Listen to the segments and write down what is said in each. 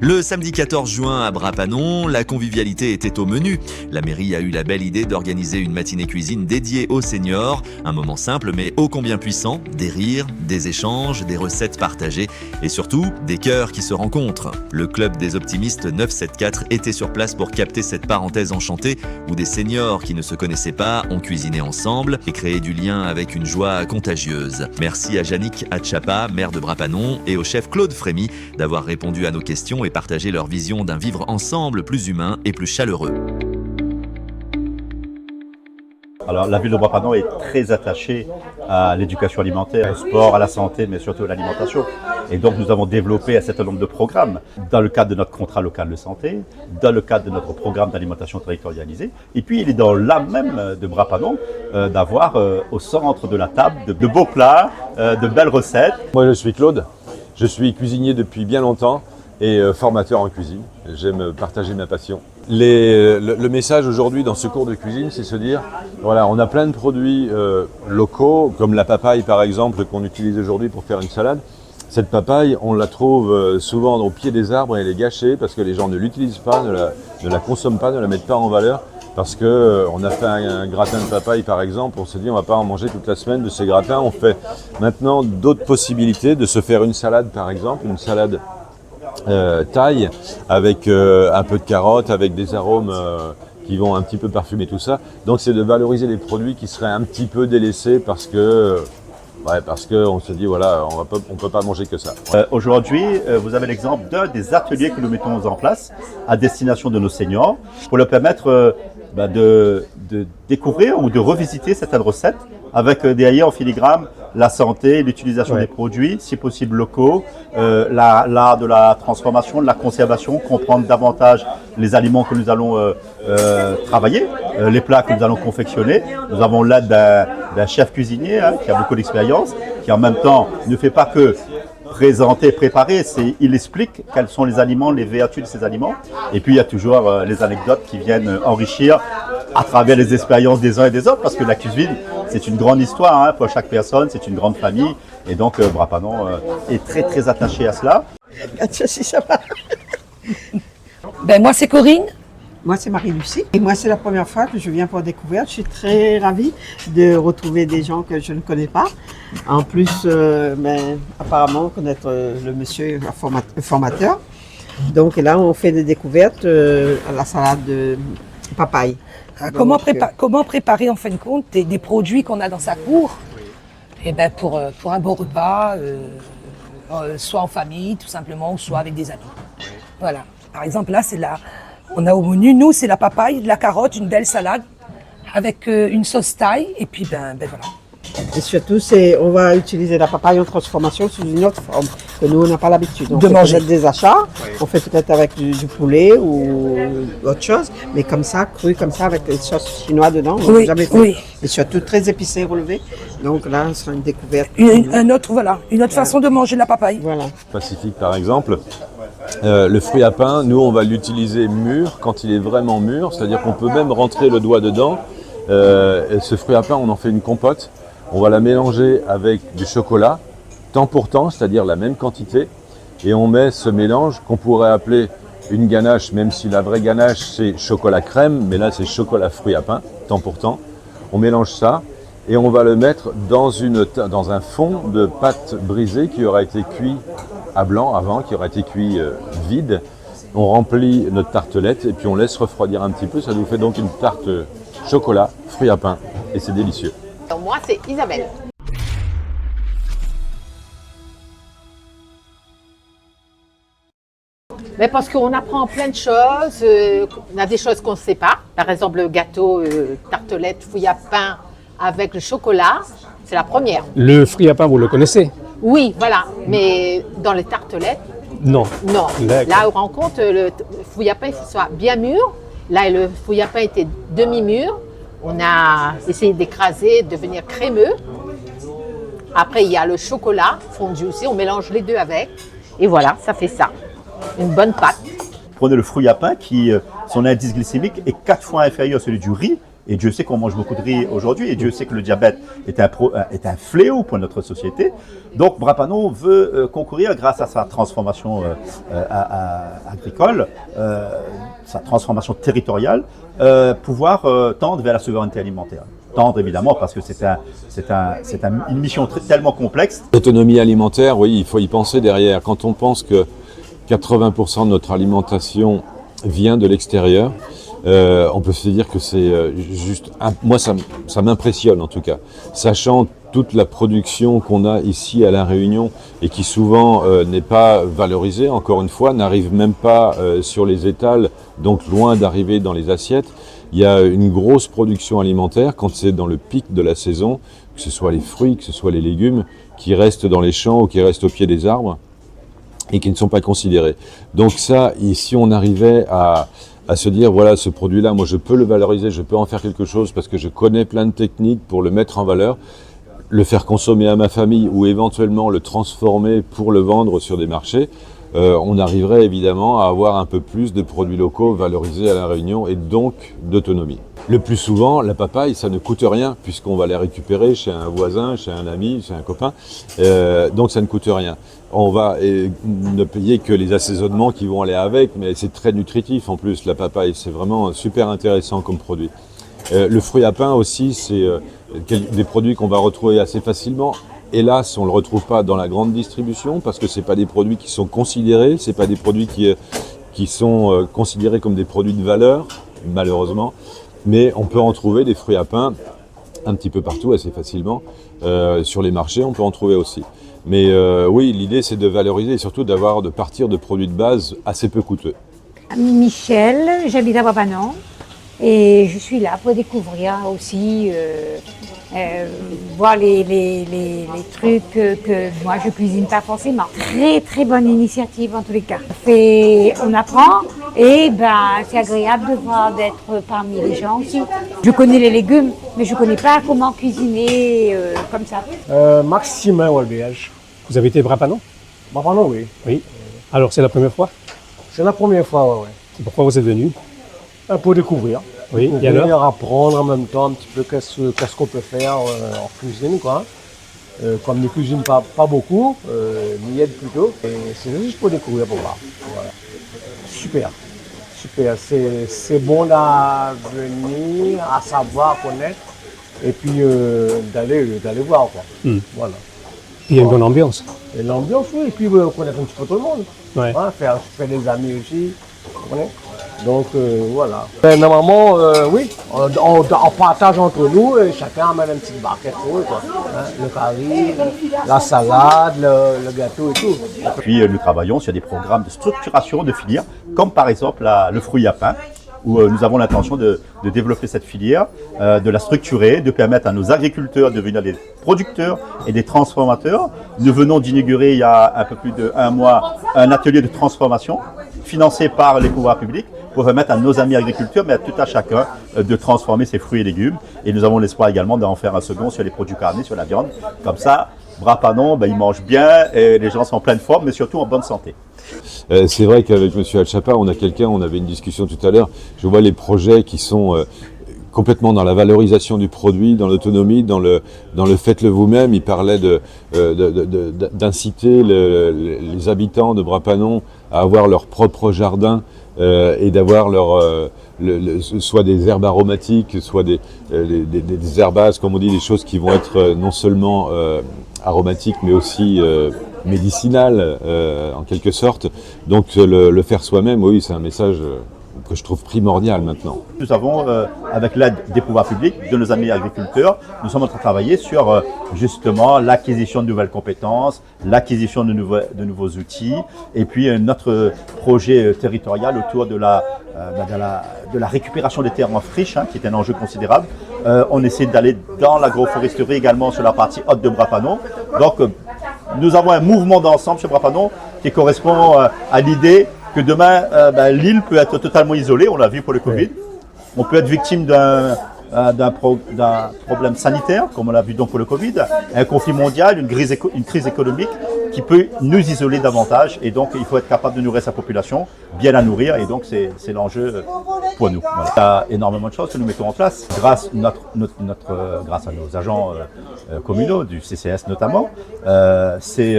Le samedi 14 juin à Brapanon, la convivialité était au menu. La mairie a eu la belle idée d'organiser une matinée cuisine dédiée aux seniors. Un moment simple mais ô combien puissant. Des rires, des échanges, des recettes partagées et surtout des cœurs qui se rencontrent. Le club des optimistes 974 était sur place pour capter cette parenthèse enchantée où des seniors qui ne se connaissaient pas ont cuisiné ensemble et créé du lien avec une joie contagieuse. Merci à Yannick Hatchapa, maire de Brapanon, et au chef Claude Frémy d'avoir répondu à nos questions et partagé leur vision d'un vivre ensemble plus humain et plus chaleureux. Alors, la ville de Brapanon est très attachée à l'éducation alimentaire, au sport, à la santé, mais surtout à l'alimentation. Et donc, nous avons développé un certain nombre de programmes dans le cadre de notre contrat local de santé, dans le cadre de notre programme d'alimentation territorialisée. Et puis, il est dans l'âme même de Brapanon d'avoir au centre de la table de beaux plats, de belles recettes. Moi, je suis Claude. Je suis cuisinier depuis bien longtemps et formateur en cuisine. J'aime partager ma passion. Le message aujourd'hui dans ce cours de cuisine, c'est se dire, voilà, on a plein de produits locaux, comme la papaye par exemple, qu'on utilise aujourd'hui pour faire une salade. Cette papaye, on la trouve souvent au pied des arbres et elle est gâchée parce que les gens ne l'utilisent pas, ne la consomment pas, ne la mettent pas en valeur. Parce que on a fait un gratin de papaye par exemple, on s'est dit on va pas en manger toute la semaine de ces gratins. On fait maintenant d'autres possibilités de se faire une salade par exemple, une salade thaï avec un peu de carottes, avec des arômes qui vont un petit peu parfumer tout ça. Donc c'est de valoriser les produits qui seraient un petit peu délaissés parce que on se dit voilà, on peut pas manger que ça. Aujourd'hui, vous avez l'exemple d'un des ateliers que nous mettons en place à destination de nos seniors pour leur permettre de découvrir ou de revisiter certaines recettes avec derrière en filigrane la santé, l'utilisation des produits, si possible locaux, l'art de la transformation, de la conservation, comprendre davantage les aliments que nous allons travailler, les plats que nous allons confectionner. Nous avons l'aide d'un chef cuisinier qui a beaucoup d'expérience, qui en même temps ne fait pas que présenter, préparer, il explique quels sont les aliments, les vertus de ces aliments. Et puis il y a toujours les anecdotes qui viennent enrichir à travers les expériences des uns et des autres, parce que la cuisine, c'est une grande histoire pour chaque personne, c'est une grande famille. Et donc Brapanon est très très attaché à cela. Moi c'est Corinne. Moi, c'est Marie-Lucie. Et moi, c'est la première fois que je viens pour découvrir. Je suis très ravie de retrouver des gens que je ne connais pas. En plus, apparemment, connaître le monsieur formateur. Donc là, on fait des découvertes à la salade de papaye. Comment préparer, en fin de compte, des produits qu'on a dans sa cour pour un bon repas, soit en famille, tout simplement, ou soit avec des amis. Voilà. Par exemple, là, on a au menu, nous, c'est la papaye, de la carotte, une belle salade avec une sauce thaï et puis voilà. Et surtout, on va utiliser la papaye en transformation sous une autre forme que nous, on n'a pas l'habitude. On fait peut-être des achats, on fait peut-être avec du poulet ou autre chose, mais comme ça, cru comme ça, avec des sauces chinoises dedans, on n'a jamais fait. Et surtout très épicé, relevé. Donc là, ce sera une découverte. Une autre façon de manger la papaye. Voilà. Pacifique par exemple. Le fruit à pain, nous on va l'utiliser mûr quand il est vraiment mûr, c'est-à-dire qu'on peut même rentrer le doigt dedans. Et ce fruit à pain, on en fait une compote. On va la mélanger avec du chocolat, temps pour temps, c'est-à-dire la même quantité. Et on met ce mélange qu'on pourrait appeler une ganache, même si la vraie ganache c'est chocolat crème, mais là c'est chocolat fruit à pain, temps pour temps. On mélange ça et on va le mettre dans un fond de pâte brisée qui aura été cuit à blanc avant, qui aura été cuit vide. On remplit notre tartelette et puis on laisse refroidir un petit peu. Ça nous fait donc une tarte chocolat, fruits à pain et c'est délicieux. Alors moi, c'est Isabelle. Mais parce qu'on apprend plein de choses. On a des choses qu'on ne sait pas. Par exemple, le gâteau, tartelette, fruits à pain avec le chocolat, c'est la première. Le fruit à pain, vous le connaissez? Oui, voilà. Mais dans les tartelettes, non. Non. Là, on rencontre le fruit à pain, il faut que ce soit bien mûr. Là, le fruit à pain était demi-mûr. On a essayé d'écraser, de devenir crémeux. Après, il y a le chocolat fondu aussi. On mélange les deux avec. Et voilà, ça fait ça. Une bonne pâte. Prenez le fruit à pain qui, son indice glycémique est 4 fois inférieur à celui du riz Et Dieu sait qu'on mange beaucoup de riz aujourd'hui, et Dieu sait que le diabète est un fléau pour notre société. Donc Brapano veut concourir grâce à sa transformation agricole, sa transformation territoriale, pouvoir tendre vers la souveraineté alimentaire. Tendre évidemment parce que c'est une mission tellement complexe. L'autonomie alimentaire, oui, il faut y penser derrière. Quand on pense que 80% de notre alimentation vient de l'extérieur, on peut se dire que c'est juste... Moi, ça m'impressionne en tout cas. Sachant toute la production qu'on a ici à La Réunion et qui souvent n'est pas valorisée, encore une fois, n'arrive même pas sur les étals, donc loin d'arriver dans les assiettes. Il y a une grosse production alimentaire quand c'est dans le pic de la saison, que ce soit les fruits, que ce soit les légumes, qui restent dans les champs ou qui restent au pied des arbres et qui ne sont pas considérés. Donc ça, si on arrivait à se dire, voilà, ce produit-là, moi je peux le valoriser, je peux en faire quelque chose parce que je connais plein de techniques pour le mettre en valeur, le faire consommer à ma famille ou éventuellement le transformer pour le vendre sur des marchés, on arriverait évidemment à avoir un peu plus de produits locaux valorisés à La Réunion et donc d'autonomie. Le plus souvent, la papaye, ça ne coûte rien puisqu'on va les récupérer chez un voisin, chez un ami, chez un copain, donc ça ne coûte rien. On va ne payer que les assaisonnements qui vont aller avec, mais c'est très nutritif en plus, la papaye, c'est vraiment super intéressant comme produit. Le fruit à pain aussi, c'est des produits qu'on va retrouver assez facilement. Hélas, on ne le retrouve pas dans la grande distribution parce que ce n'est pas des produits qui sont considérés, ce n'est pas des produits qui sont considérés comme des produits de valeur, malheureusement. Mais on peut en trouver des fruits à pain un petit peu partout assez facilement. Sur les marchés, on peut en trouver aussi. Mais oui, l'idée c'est de valoriser et surtout de partir de produits de base assez peu coûteux. Michel, j'habite à Brapano et je suis là pour découvrir aussi, voir les trucs que moi je cuisine pas forcément. Très très bonne initiative en tous les cas. On apprend et c'est agréable de voir d'être parmi les gens aussi. Je connais les légumes, mais je connais pas comment cuisiner comme ça. Maximin Walbéage. Vous avez été Brapano? Brapano, oui. Oui. Alors c'est la première fois? C'est la première fois, ouais. Et pourquoi vous êtes venu? Pour découvrir. Oui, pour et alors? Apprendre en même temps un petit peu qu'est-ce qu'on peut faire en cuisine, quoi. Comme ne cuisine pas beaucoup, m'y aide plutôt. Et c'est juste pour découvrir, pour voir. Voilà. Super. Super. C'est bon à venir, à savoir, connaître, et puis d'aller voir, quoi. Voilà. Il y a une bonne ambiance. Et l'ambiance, oui, et puis connaître un petit peu tout le monde. Ouais. Hein, faire des amis aussi. Vous comprenez? Donc voilà. Normalement, oui, on partage entre nous et chacun amène une petite barquette pour eux, quoi. Hein, le curry, la salade, le gâteau et tout. Puis nous travaillons sur des programmes de structuration de filières, comme par exemple le fruit à pain, où nous avons l'intention de développer cette filière, de la structurer, de permettre à nos agriculteurs de devenir des producteurs et des transformateurs. Nous venons d'inaugurer il y a un peu plus d'1 mois un atelier de transformation financé par les pouvoirs publics pour permettre à nos amis agriculteurs, mais à tout à chacun, de transformer ses fruits et légumes. Et nous avons l'espoir également d'en faire un second sur les produits carnés, sur la viande. Comme ça, Brapano, ils mangent bien et les gens sont en pleine forme, mais surtout en bonne santé. C'est vrai qu'avec M. Alchapa, on avait une discussion tout à l'heure. Je vois les projets qui sont complètement dans la valorisation du produit, dans l'autonomie, dans le faites-le vous-même. Il parlait d'inciter les habitants de Brapano à avoir leur propre jardin et d'avoir soit des herbes aromatiques, soit des herbaces, comme on dit, des choses qui vont être non seulement aromatiques, mais aussi médicinales, en quelque sorte. Donc le faire soi-même, oui, c'est un message que je trouve primordial maintenant. Nous avons, avec l'aide des pouvoirs publics, de nos amis agriculteurs, nous sommes en train de travailler sur justement l'acquisition de nouvelles compétences, l'acquisition de nouveaux outils, et puis notre projet territorial autour de la récupération des terres en friche, hein, qui est un enjeu considérable. On essaie d'aller dans l'agroforesterie également sur la partie haute de Brapano. Donc nous avons un mouvement d'ensemble sur Brapano qui correspond à l'idée que demain, l'île peut être totalement isolée, on l'a vu pour le Covid. On peut être victime d'un problème sanitaire, comme on l'a vu donc pour le Covid, un conflit mondial, une crise économique. qui peut nous isoler davantage. Et donc, il faut être capable de nourrir sa population, bien la nourrir. Et donc, c'est l'enjeu pour nous. Voilà. Il y a énormément de choses que nous mettons en place grâce à nos agents communaux, du CCS notamment. C'est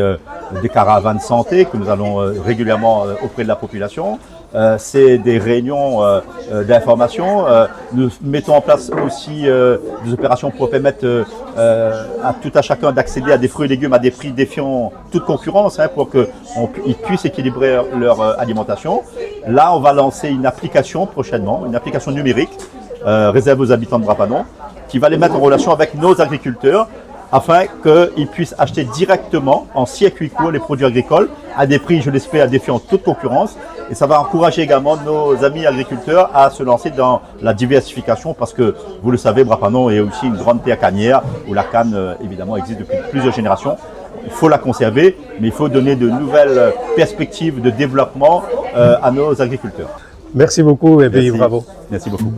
des caravanes santé que nous allons régulièrement auprès de la population. C'est des réunions d'information. Nous mettons en place aussi des opérations pour permettre à tout à chacun d'accéder à des fruits et légumes à des prix défiant toute concurrence, pour qu'ils puissent équilibrer leur alimentation. Là, on va lancer une application prochainement, une application numérique réservée aux habitants de Bras-Panon, qui va les mettre en relation avec nos agriculteurs afin qu'ils puissent acheter directement en circuit court les produits agricoles à des prix, je l'espère, défiant toute concurrence. Et ça va encourager également nos amis agriculteurs à se lancer dans la diversification parce que, vous le savez, Bras-Panon est aussi une grande terre cannière où la canne, évidemment, existe depuis plusieurs générations. Il faut la conserver, mais il faut donner de nouvelles perspectives de développement à nos agriculteurs. Merci beaucoup et puis bravo. Merci beaucoup.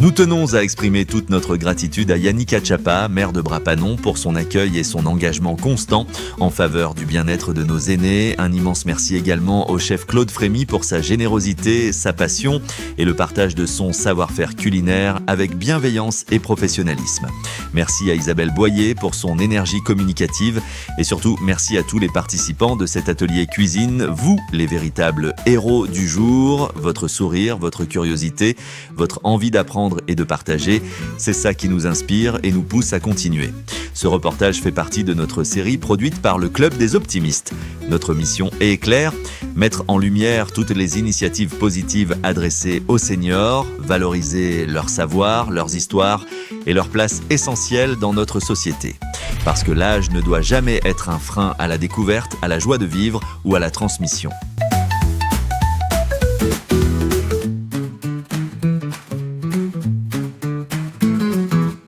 Nous tenons à exprimer toute notre gratitude à Yannick Achapa, maire de Bras-Panon, pour son accueil et son engagement constant en faveur du bien-être de nos aînés. Un immense merci également au chef Claude Frémy pour sa générosité, sa passion et le partage de son savoir-faire culinaire avec bienveillance et professionnalisme. Merci à Isabelle Boyer pour son énergie communicative et surtout merci à tous les participants de cet atelier cuisine, vous les véritables héros du jour, votre sourire, votre curiosité, votre envie d'apprendre et de partager, c'est ça qui nous inspire et nous pousse à continuer. Ce reportage fait partie de notre série produite par le Club des Optimistes. Notre mission est claire, mettre en lumière toutes les initiatives positives adressées aux seniors, valoriser leur savoir, leurs histoires et leur place essentielle dans notre société. Parce que l'âge ne doit jamais être un frein à la découverte, à la joie de vivre ou à la transmission.